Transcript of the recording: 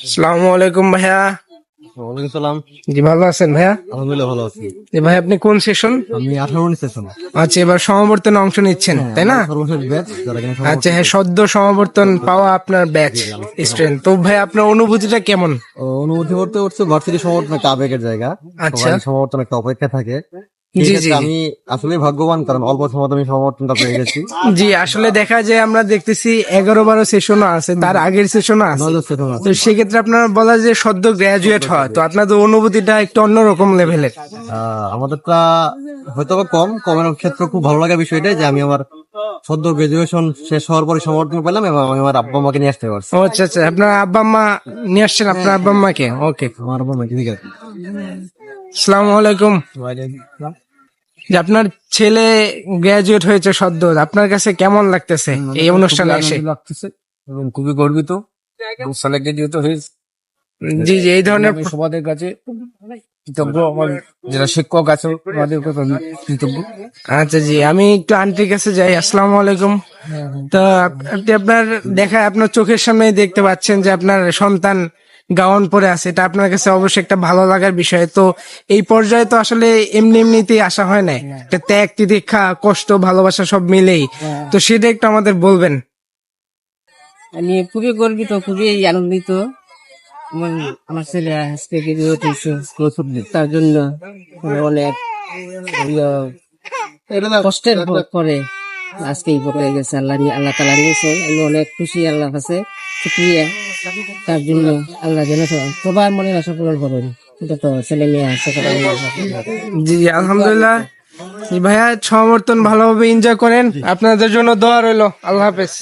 আসসালামু আলাইকুম ভাইয়া। ওয়ালাইকুম সালাম। জি ভালো আছেন ভাইয়া? আলহামদুলিল্লাহ ভালো আছি। জি ভাই, আপনি কোন সেশন? আমি 18 সেশন। আচ্ছা, এবার সমাবর্তনে অংশ নিচ্ছেন তাই না? সর্বশেষ ব্যাচ যারা কিনা আচ্ছা হ্যাঁ, সদ্য সমাবর্তন পাওয়া আপনার ব্যাচ স্টুডেন্ট। তো ভাই আপনার অনুভূতিটা কেমন? অনুভূতি করতে করতে ভার্সিটি সমাবর্তন একটা আবেগের জায়গা। আচ্ছা। সবাই সমাবর্তন একটা অপেক্ষা থাকে। জি, জি, জি। আমি আসলে ভাগ্যবান, কারণ অল্প সময় আমি সমাবর্তনটা পেয়ে গেছি। জি, আসলে দেখা যায় আমরা দেখতেছি 11-12 সেশনও আছে, তার আগের সেশনও আছে। 9 সেশন আছে। তো সেক্ষেত্রে আপনার বলা যে সদ্য গ্রাজুয়েট হয়, তো আপনাদের অনুভূতিটা একটু অন্যরকম লেভেলের। আমাদেরটা হয়তো বা কমের ক্ষেত্রে খুব ভালো লাগা বিষয়টা যে আমি আমার সদ্য গ্রাজুয়েশন শেষ হওয়ার পরে সমর্থন পেলাম এবং আমি আমার আব্বা মাকে নিয়ে আসতে পারছি। ও আচ্ছা আচ্ছা, আপনার আব্বা আম্মা নিয়ে আসছেন আপনার আব্বা আম্মাকে? ওকে। আমার আব্বা মা ঠিক আছে। আসসালামু আলাইকুম। যে আপনার ছেলে গ্রাজুয়েট হয়েছে সদ্য, আপনার কাছে কেমন লাগতেছে এই অনুষ্ঠানে এসে? লাগতেছে এবং খুবই গর্বিত সালে গ্রাজুয়েট হয়েছে। জি জি, এই ধরনের আমি সবাদের কাছে কৃতজ্ঞ, আমার যারা শিক্ষক আছে তাদের কাছে আমি কৃতজ্ঞ। আচ্ছা জি, আমি একটু আন্টির কাছে যাই। আসসালামু আলাইকুম। তো আপনি আপনার দেখা আপনার চোখের সামনে দেখতে পাচ্ছেন যে আপনার সন্তান গাউন পরে আছে, এটা আপনার কাছে অবশ্যই একটা ভালো লাগার বিষয়। তো এই পর্যায়ে তো আসলে এমনি এমনিতেই আসা হয় না, একটা ত্যাগ তিতিক্ষা কষ্ট ভালোবাসা সব মিলেই। তো সেটা একটু আমাদের বলবেন। আমি খুবই গর্বিত, খুবই আনন্দিত। আমার ছেলে আজকে গ্রাজুয়েট হয়েছে, তার জন্য অনেক কষ্টের পরে আজকে এই পথে গেছে। আল্লাহ তাআলা নিয়েছে, আমি অনেক খুশি আল্লাহর কাছে, শুকরিয়া তার জন্য। আল্লাহ যেন সবার মনের আশা পূরণ করেন। এটা তো ছেলে মেয়ে আছে। জি জি, আলহামদুলিল্লাহ। জি ভাইয়া, সমর্থন ভালোভাবে এনজয় করেন, আপনাদের জন্য দোয়া রইলো। আল্লাহ হাফেজ।